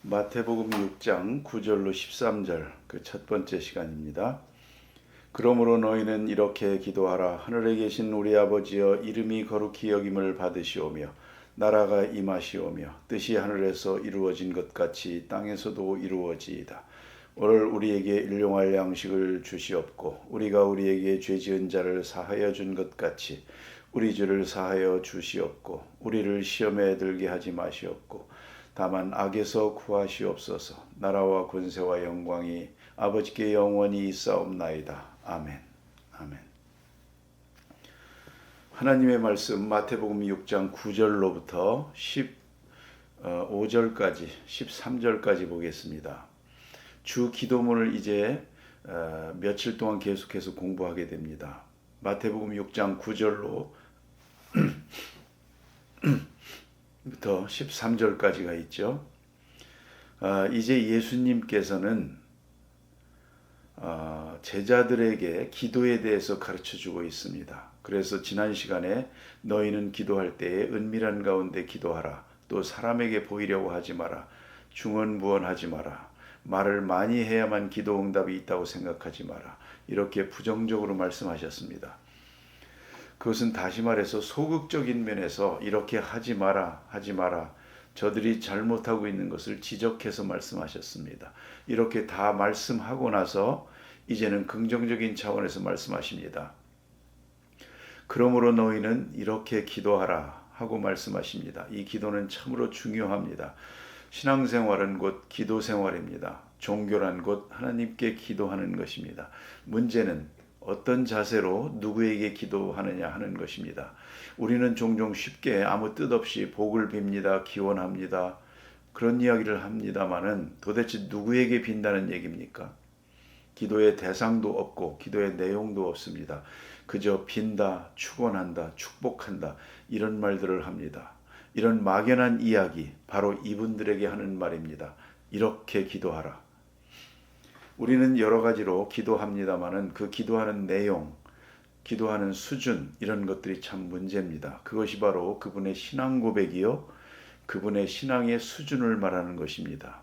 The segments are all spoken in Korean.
마태복음 6장 9절로 13절 그 첫 번째 시간입니다. 그러므로 너희는 이렇게 기도하라. 하늘에 계신 우리 아버지여, 이름이 거룩히 여김을 받으시오며 나라가 임하시오며 뜻이 하늘에서 이루어진 것 같이 땅에서도 이루어지이다. 오늘 우리에게 일용할 양식을 주시옵고 우리가 우리에게 죄 지은 자를 사하여 준 것 같이 우리 죄를 사하여 주시옵고 우리를 시험에 들게 하지 마시옵고 다만 악에서 구하시옵소서. 나라와 권세와 영광이 아버지께 영원히 있사옵나이다. 아멘. 아멘. 하나님의 말씀 마태복음 6장 9절로부터 15절까지 13절까지 보겠습니다. 주 기도문을 이제 며칠 동안 계속해서 공부하게 됩니다. 마태복음 6장 9절로 부터 13절까지가 있죠. 이제 예수님께서는 제자들에게 기도에 대해서 가르쳐주고 있습니다. 그래서 지난 시간에 너희는 기도할 때에 은밀한 가운데 기도하라. 또 사람에게 보이려고 하지 마라. 중언부언하지 마라. 말을 많이 해야만 기도 응답이 있다고 생각하지 마라. 이렇게 부정적으로 말씀하셨습니다. 그것은 다시 말해서 소극적인 면에서 이렇게 하지 마라, 하지 마라. 저들이 잘못하고 있는 것을 지적해서 말씀하셨습니다. 이렇게 다 말씀하고 나서 이제는 긍정적인 차원에서 말씀하십니다. 그러므로 너희는 이렇게 기도하라 하고 말씀하십니다. 이 기도는 참으로 중요합니다. 신앙생활은 곧 기도생활입니다. 종교란 곧 하나님께 기도하는 것입니다. 문제는 어떤 자세로 누구에게 기도하느냐 하는 것입니다. 우리는 종종 쉽게 아무 뜻 없이 복을 빕니다. 기원합니다. 그런 이야기를 합니다마는 도대체 누구에게 빈다는 얘기입니까? 기도의 대상도 없고 기도의 내용도 없습니다. 그저 빈다, 축원한다, 축복한다 이런 말들을 합니다. 이런 막연한 이야기 바로 이분들에게 하는 말입니다. 이렇게 기도하라. 우리는 여러 가지로 기도합니다마는 그 기도하는 내용, 기도하는 수준 이런 것들이 참 문제입니다. 그것이 바로 그분의 신앙 고백이요, 그분의 신앙의 수준을 말하는 것입니다.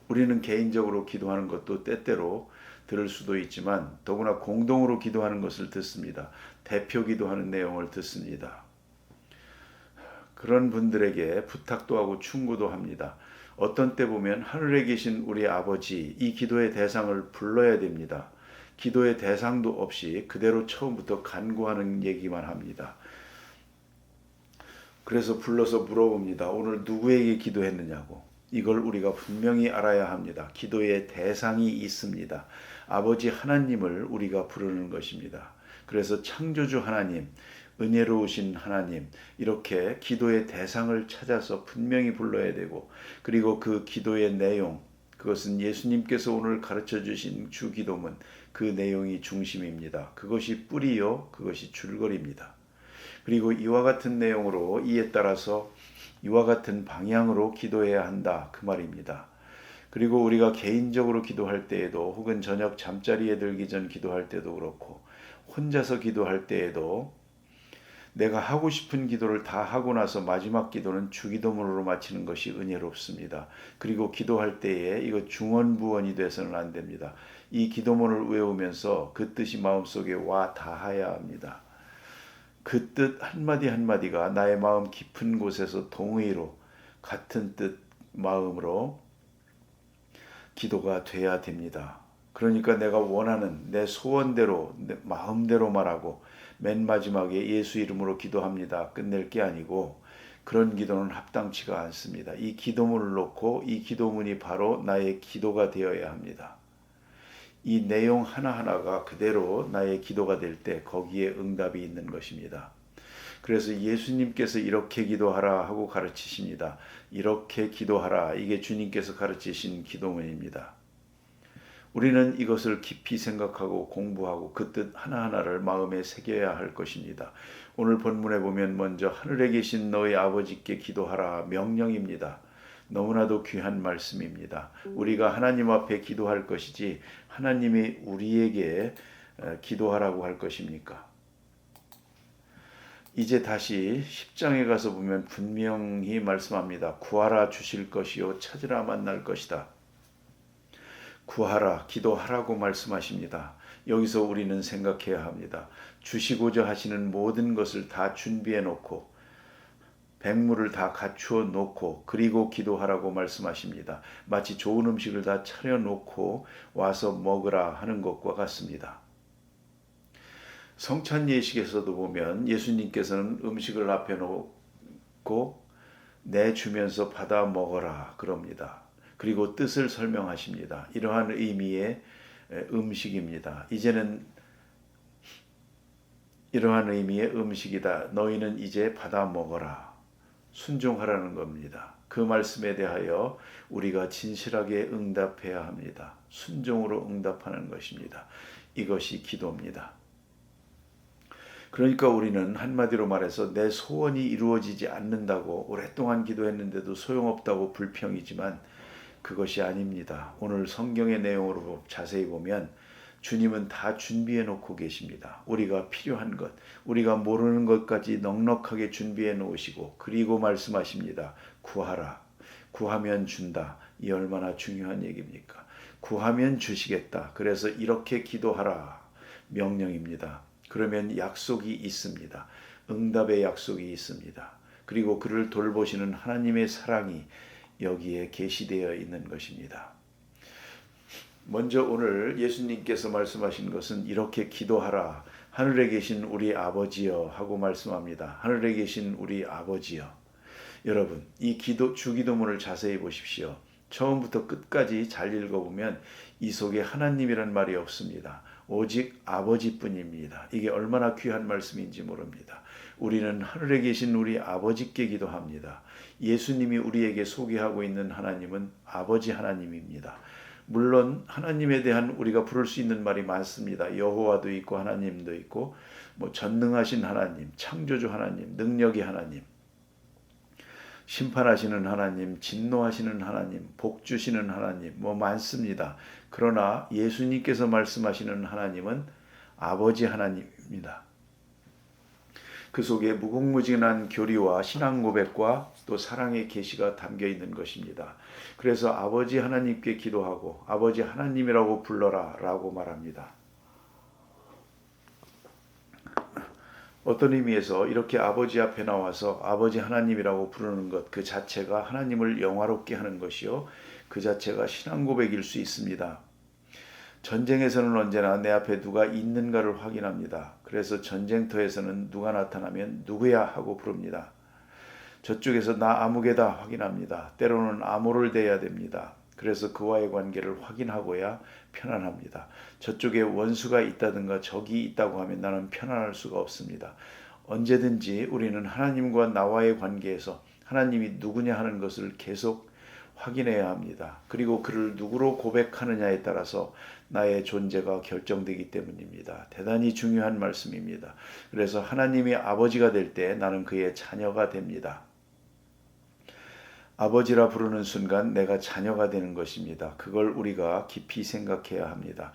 우리는 개인적으로 기도하는 것도 때때로 들을 수도 있지만 더구나 공동으로 기도하는 것을 듣습니다. 대표 기도하는 내용을 듣습니다. 그런 분들에게 부탁도 하고 충고도 합니다. 어떤 때 보면 하늘에 계신 우리 아버지 이 기도의 대상을 불러야 됩니다. 기도의 대상도 없이 그대로 처음부터 간구하는 얘기만 합니다. 그래서 불러서 물어봅니다. 오늘 누구에게 기도했느냐고. 이걸 우리가 분명히 알아야 합니다. 기도의 대상이 있습니다. 아버지 하나님을 우리가 부르는 것입니다. 그래서 창조주 하나님, 은혜로우신 하나님, 이렇게 기도의 대상을 찾아서 분명히 불러야 되고, 그리고 그 기도의 내용, 그것은 예수님께서 오늘 가르쳐 주신 주 기도문, 그 내용이 중심입니다. 그것이 뿌리요, 그것이 줄거리입니다. 그리고 이와 같은 내용으로 이에 따라서 이와 같은 방향으로 기도해야 한다, 그 말입니다. 그리고 우리가 개인적으로 기도할 때에도 혹은 저녁 잠자리에 들기 전 기도할 때도 그렇고 혼자서 기도할 때에도 내가 하고 싶은 기도를 다 하고 나서 마지막 기도는 주기도문으로 마치는 것이 은혜롭습니다. 그리고 기도할 때에 이거 중언부언이 돼서는 안 됩니다. 이 기도문을 외우면서 그 뜻이 마음속에 와 닿아야 합니다. 그 뜻 한마디 한마디가 나의 마음 깊은 곳에서 동의로 같은 뜻 마음으로 기도가 돼야 됩니다. 그러니까 내가 원하는 내 소원대로 내 마음대로 말하고 맨 마지막에 예수 이름으로 기도합니다. 끝낼 게 아니고 그런 기도는 합당치가 않습니다. 이 기도문을 놓고 이 기도문이 바로 나의 기도가 되어야 합니다. 이 내용 하나하나가 그대로 나의 기도가 될 때 거기에 응답이 있는 것입니다. 그래서 예수님께서 이렇게 기도하라 하고 가르치십니다. 이렇게 기도하라. 이게 주님께서 가르치신 기도문입니다. 우리는 이것을 깊이 생각하고 공부하고 그 뜻 하나하나를 마음에 새겨야 할 것입니다. 오늘 본문에 보면 먼저 하늘에 계신 너희 아버지께 기도하라 명령입니다. 너무나도 귀한 말씀입니다. 우리가 하나님 앞에 기도할 것이지 하나님이 우리에게 기도하라고 할 것입니까? 이제 다시 10장에 가서 보면 분명히 말씀합니다. 구하라 주실 것이요 찾으라 만날 것이다. 구하라 기도하라고 말씀하십니다. 여기서 우리는 생각해야 합니다. 주시고자 하시는 모든 것을 다 준비해 놓고 백물을 다 갖추어 놓고 그리고 기도하라고 말씀하십니다. 마치 좋은 음식을 다 차려 놓고 와서 먹으라 하는 것과 같습니다. 성찬 예식에서도 보면 예수님께서는 음식을 앞에 놓고 내주면서 받아 먹어라 그럽니다. 그리고 뜻을 설명하십니다. 이러한 의미의 음식입니다. 이제는 이러한 의미의 음식이다. 너희는 이제 받아 먹어라. 순종하라는 겁니다. 그 말씀에 대하여 우리가 진실하게 응답해야 합니다. 순종으로 응답하는 것입니다. 이것이 기도입니다. 그러니까 우리는 한마디로 말해서 내 소원이 이루어지지 않는다고 오랫동안 기도했는데도 소용없다고 불평이지만 그것이 아닙니다. 오늘 성경의 내용으로 자세히 보면 주님은 다 준비해 놓고 계십니다. 우리가 필요한 것, 우리가 모르는 것까지 넉넉하게 준비해 놓으시고 그리고 말씀하십니다. 구하라. 구하면 준다. 이 얼마나 중요한 얘기입니까? 구하면 주시겠다. 그래서 이렇게 기도하라. 명령입니다. 그러면 약속이 있습니다. 응답의 약속이 있습니다. 그리고 그를 돌보시는 하나님의 사랑이 여기에 계시되어 있는 것입니다. 먼저 오늘 예수님께서 말씀하신 것은 이렇게 기도하라. 하늘에 계신 우리 아버지여 하고 말씀합니다. 하늘에 계신 우리 아버지여. 여러분, 이 주기도문을 자세히 보십시오. 처음부터 끝까지 잘 읽어보면 이 속에 하나님이란 말이 없습니다. 오직 아버지뿐입니다. 이게 얼마나 귀한 말씀인지 모릅니다. 우리는 하늘에 계신 우리 아버지께 기도합니다. 예수님이 우리에게 소개하고 있는 하나님은 아버지 하나님입니다. 물론 하나님에 대한 우리가 부를 수 있는 말이 많습니다. 여호와도 있고 하나님도 있고 전능하신 하나님, 창조주 하나님, 능력의 하나님, 심판하시는 하나님, 진노하시는 하나님, 복 주시는 하나님 많습니다. 그러나 예수님께서 말씀하시는 하나님은 아버지 하나님입니다. 그 속에 무궁무진한 교리와 신앙 고백과 또 사랑의 계시가 담겨 있는 것입니다. 그래서 아버지 하나님께 기도하고 아버지 하나님이라고 불러라 라고 말합니다. 어떤 의미에서 이렇게 아버지 앞에 나와서 아버지 하나님이라고 부르는 것 그 자체가 하나님을 영화롭게 하는 것이요. 그 자체가 신앙 고백일 수 있습니다. 전쟁에서는 언제나 내 앞에 누가 있는가를 확인합니다. 그래서 전쟁터에서는 누가 나타나면 누구야 하고 부릅니다. 저쪽에서 나 아무개다 확인합니다. 때로는 암호를 대야 됩니다. 그래서 그와의 관계를 확인하고야 편안합니다. 저쪽에 원수가 있다든가 적이 있다고 하면 나는 편안할 수가 없습니다. 언제든지 우리는 하나님과 나와의 관계에서 하나님이 누구냐 하는 것을 계속 확인해야 합니다. 그리고 그를 누구로 고백하느냐에 따라서 나의 존재가 결정되기 때문입니다. 대단히 중요한 말씀입니다. 그래서 하나님이 아버지가 될 때 나는 그의 자녀가 됩니다. 아버지라 부르는 순간 내가 자녀가 되는 것입니다. 그걸 우리가 깊이 생각해야 합니다.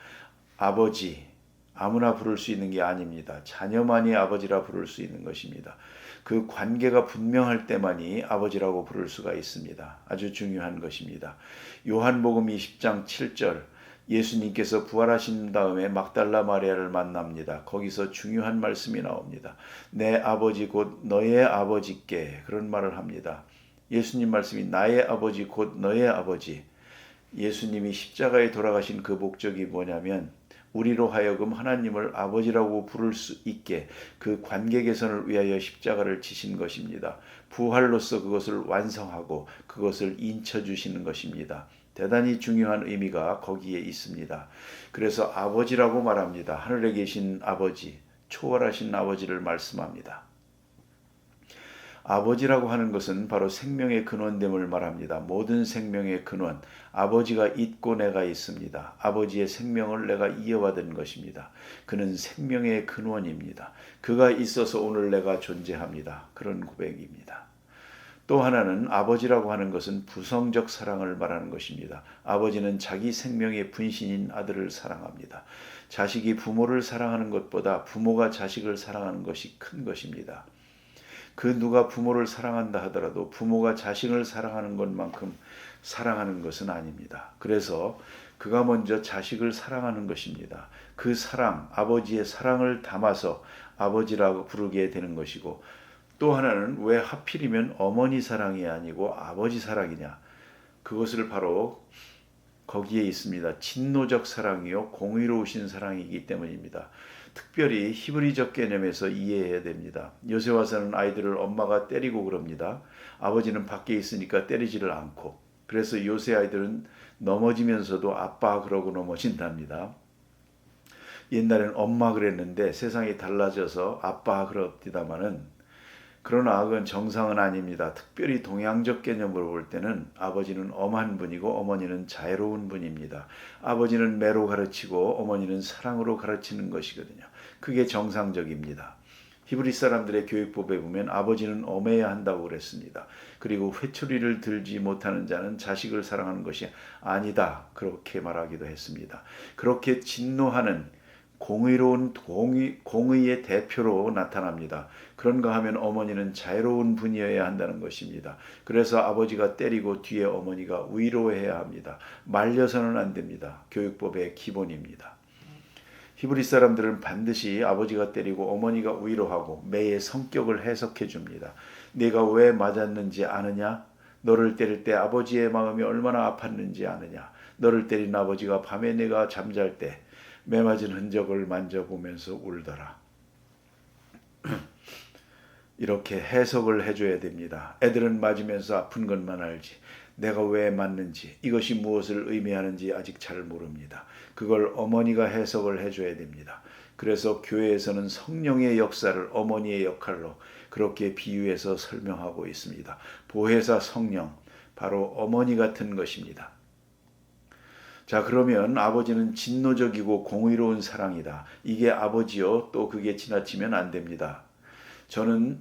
아버지, 아무나 부를 수 있는 게 아닙니다. 자녀만이 아버지라 부를 수 있는 것입니다. 그 관계가 분명할 때만이 아버지라고 부를 수가 있습니다. 아주 중요한 것입니다. 요한복음 20장 7절 예수님께서 부활하신 다음에 막달라 마리아를 만납니다. 거기서 중요한 말씀이 나옵니다. 내 아버지 곧 너의 아버지께 그런 말을 합니다. 예수님 말씀이 나의 아버지 곧 너의 아버지. 예수님이 십자가에 돌아가신 그 목적이 뭐냐면 우리로 하여금 하나님을 아버지라고 부를 수 있게 그 관계 개선을 위하여 십자가를 지신 것입니다. 부활로서 그것을 완성하고 그것을 인쳐주시는 것입니다. 대단히 중요한 의미가 거기에 있습니다. 그래서 아버지라고 말합니다. 하늘에 계신 아버지, 초월하신 아버지를 말씀합니다. 아버지라고 하는 것은 바로 생명의 근원됨을 말합니다. 모든 생명의 근원, 아버지가 있고 내가 있습니다. 아버지의 생명을 내가 이어받은 것입니다. 그는 생명의 근원입니다. 그가 있어서 오늘 내가 존재합니다. 그런 고백입니다. 또 하나는 아버지라고 하는 것은 부성적 사랑을 말하는 것입니다. 아버지는 자기 생명의 분신인 아들을 사랑합니다. 자식이 부모를 사랑하는 것보다 부모가 자식을 사랑하는 것이 큰 것입니다. 그 누가 부모를 사랑한다 하더라도 부모가 자식을 사랑하는 것만큼 사랑하는 것은 아닙니다. 그래서 그가 먼저 자식을 사랑하는 것입니다. 그 사랑, 아버지의 사랑을 담아서 아버지라고 부르게 되는 것이고, 또 하나는 왜 하필이면 어머니 사랑이 아니고 아버지 사랑이냐? 그것을 바로 거기에 있습니다. 진노적 사랑이요 공의로우신 사랑이기 때문입니다. 특별히 히브리적 개념에서 이해해야 됩니다. 요새 와서는 아이들을 엄마가 때리고 그럽니다. 아버지는 밖에 있으니까 때리지를 않고. 그래서 요새 아이들은 넘어지면서도 아빠 그러고 넘어진답니다. 옛날엔 엄마 그랬는데 세상이 달라져서 아빠 그럽디다마는, 그러나 그건 정상은 아닙니다. 특별히 동양적 개념으로 볼 때는 아버지는 엄한 분이고 어머니는 자애로운 분입니다. 아버지는 매로 가르치고 어머니는 사랑으로 가르치는 것이거든요. 그게 정상적입니다. 히브리 사람들의 교육법에 보면 아버지는 엄해야 한다고 그랬습니다. 그리고 회초리를 들지 못하는 자는 자식을 사랑하는 것이 아니다, 그렇게 말하기도 했습니다. 그렇게 진노하는 공의로운 공의의 대표로 나타납니다. 그런가 하면 어머니는 자애로운 분이어야 한다는 것입니다. 그래서 아버지가 때리고 뒤에 어머니가 위로해야 합니다. 말려서는 안 됩니다. 교육법의 기본입니다. 히브리 사람들은 반드시 아버지가 때리고 어머니가 위로하고 매의 성격을 해석해 줍니다. 내가 왜 맞았는지 아느냐? 너를 때릴 때 아버지의 마음이 얼마나 아팠는지 아느냐? 너를 때린 아버지가 밤에 내가 잠잘 때 매 맞은 흔적을 만져보면서 울더라. 이렇게 해석을 해줘야 됩니다. 애들은 맞으면서 아픈 것만 알지 내가 왜 맞는지, 이것이 무엇을 의미하는지 아직 잘 모릅니다. 그걸 어머니가 해석을 해줘야 됩니다. 그래서 교회에서는 성령의 역사를 어머니의 역할로 그렇게 비유해서 설명하고 있습니다. 보혜사 성령, 바로 어머니 같은 것입니다. 자, 그러면 아버지는 진노적이고 공의로운 사랑이다. 이게 아버지요. 또 그게 지나치면 안 됩니다. 저는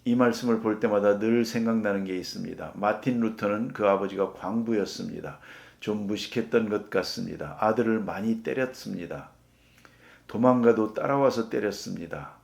이 말씀을 볼 때마다 늘 생각나는 게 있습니다. 마틴 루터는 그 아버지가 광부였습니다. 좀 무식했던 것 같습니다. 아들을 많이 때렸습니다. 도망가도 따라와서 때렸습니다.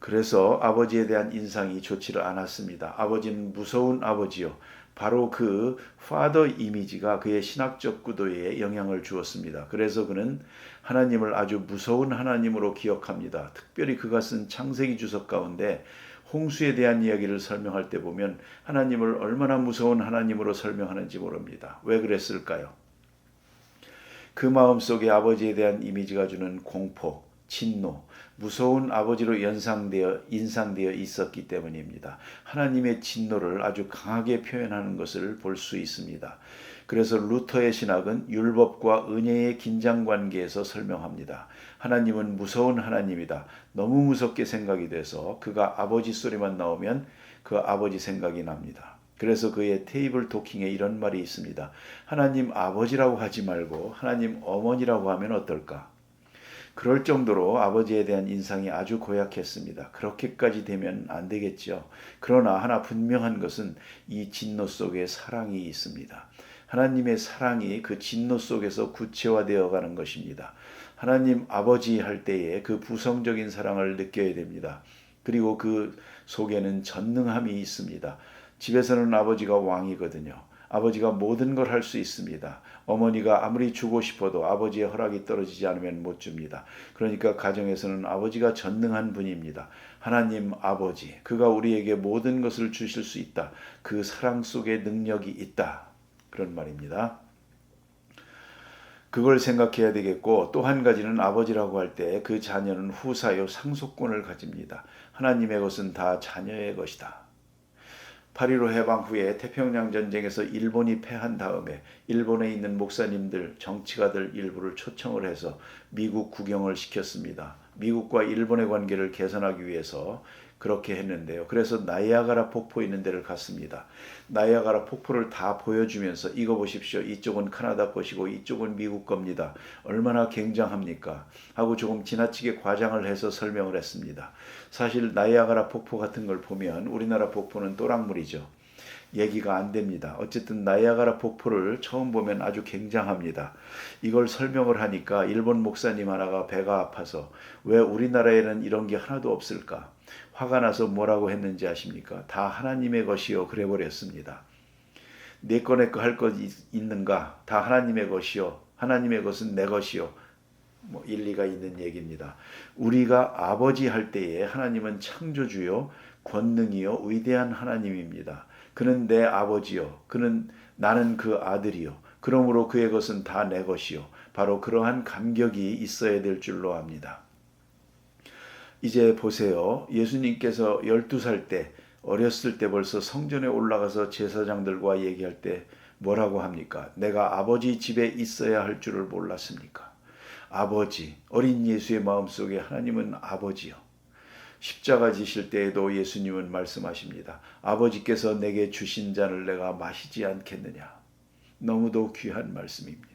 그래서 아버지에 대한 인상이 좋지를 않았습니다. 아버지는 무서운 아버지요. 바로 그 파더 이미지가 그의 신학적 구도에 영향을 주었습니다. 그래서 그는 하나님을 아주 무서운 하나님으로 기억합니다. 특별히 그가 쓴 창세기 주석 가운데 홍수에 대한 이야기를 설명할 때 보면 하나님을 얼마나 무서운 하나님으로 설명하는지 모릅니다. 왜 그랬을까요? 그 마음속에 아버지에 대한 이미지가 주는 공포, 진노, 무서운 아버지로 인상되어 있었기 때문입니다. 하나님의 진노를 아주 강하게 표현하는 것을 볼 수 있습니다. 그래서 루터의 신학은 율법과 은혜의 긴장관계에서 설명합니다. 하나님은 무서운 하나님이다. 너무 무섭게 생각이 돼서 그가 아버지 소리만 나오면 그 아버지 생각이 납니다. 그래서 그의 테이블 토킹에 이런 말이 있습니다. 하나님 아버지라고 하지 말고 하나님 어머니라고 하면 어떨까? 그럴 정도로 아버지에 대한 인상이 아주 고약했습니다. 그렇게까지 되면 안 되겠죠. 그러나 하나 분명한 것은 이 진노 속에 사랑이 있습니다. 하나님의 사랑이 그 진노 속에서 구체화되어 가는 것입니다. 하나님 아버지 할 때에 그 부성적인 사랑을 느껴야 됩니다. 그리고 그 속에는 전능함이 있습니다. 집에서는 아버지가 왕이거든요. 아버지가 모든 걸 할 수 있습니다. 어머니가 아무리 주고 싶어도 아버지의 허락이 떨어지지 않으면 못 줍니다. 그러니까 가정에서는 아버지가 전능한 분입니다. 하나님 아버지, 그가 우리에게 모든 것을 주실 수 있다. 그 사랑 속에 능력이 있다. 그런 말입니다. 그걸 생각해야 되겠고, 또 한 가지는 아버지라고 할 때 그 자녀는 후사요 상속권을 가집니다. 하나님의 것은 다 자녀의 것이다. 8.15 해방 후에 태평양 전쟁에서 일본이 패한 다음에 일본에 있는 목사님들, 정치가들 일부를 초청을 해서 미국 구경을 시켰습니다. 미국과 일본의 관계를 개선하기 위해서 그렇게 했는데요. 그래서 나이아가라 폭포 있는 데를 갔습니다. 나이아가라 폭포를 다 보여주면서 이거 보십시오. 이쪽은 카나다 것이고 이쪽은 미국 겁니다. 얼마나 굉장합니까? 하고 조금 지나치게 과장을 해서 설명을 했습니다. 사실 나이아가라 폭포 같은 걸 보면 우리나라 폭포는 또랑물이죠. 얘기가 안 됩니다. 어쨌든 나이아가라 폭포를 처음 보면 아주 굉장합니다. 이걸 설명을 하니까 일본 목사님 하나가 배가 아파서 왜 우리나라에는 이런 게 하나도 없을까? 화가 나서 뭐라고 했는지 아십니까? 다 하나님의 것이요 그래 버렸습니다. 내 거 내 거 할 것 있는가? 다 하나님의 것이요. 하나님의 것은 내 것이요. 뭐 일리가 있는 얘기입니다. 우리가 아버지 할 때에 하나님은 창조주요, 권능이요, 위대한 하나님입니다. 그는 내 아버지요. 나는 그 아들이요. 그러므로 그의 것은 다 내 것이요. 바로 그러한 감격이 있어야 될 줄로 압니다. 이제 보세요. 예수님께서 12살 때 어렸을 때 벌써 성전에 올라가서 제사장들과 얘기할 때 뭐라고 합니까? 내가 아버지 집에 있어야 할 줄을 몰랐습니까? 아버지, 어린 예수의 마음속에 하나님은 아버지요. 십자가 지실 때에도 예수님은 말씀하십니다. 아버지께서 내게 주신 잔을 내가 마시지 않겠느냐. 너무도 귀한 말씀입니다.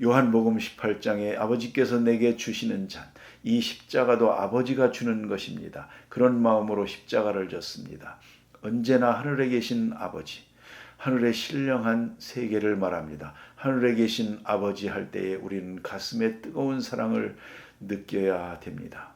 요한복음 18장에 아버지께서 내게 주시는 잔, 이 십자가도 아버지가 주는 것입니다. 그런 마음으로 십자가를 졌습니다. 언제나 하늘에 계신 아버지, 하늘의 신령한 세계를 말합니다. 하늘에 계신 아버지 할 때에 우리는 가슴에 뜨거운 사랑을 느껴야 됩니다.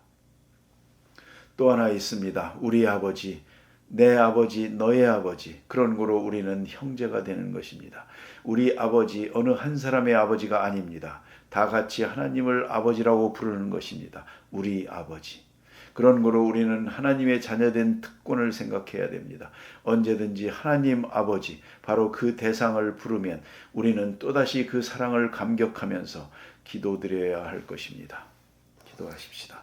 또 하나 있습니다. 우리 아버지, 내 아버지, 너의 아버지. 그런 거로 우리는 형제가 되는 것입니다. 우리 아버지, 어느 한 사람의 아버지가 아닙니다. 다 같이 하나님을 아버지라고 부르는 것입니다. 우리 아버지. 그런 거로 우리는 하나님의 자녀된 특권을 생각해야 됩니다. 언제든지 하나님 아버지, 바로 그 대상을 부르면 우리는 또다시 그 사랑을 감격하면서 기도드려야 할 것입니다. 기도하십시다.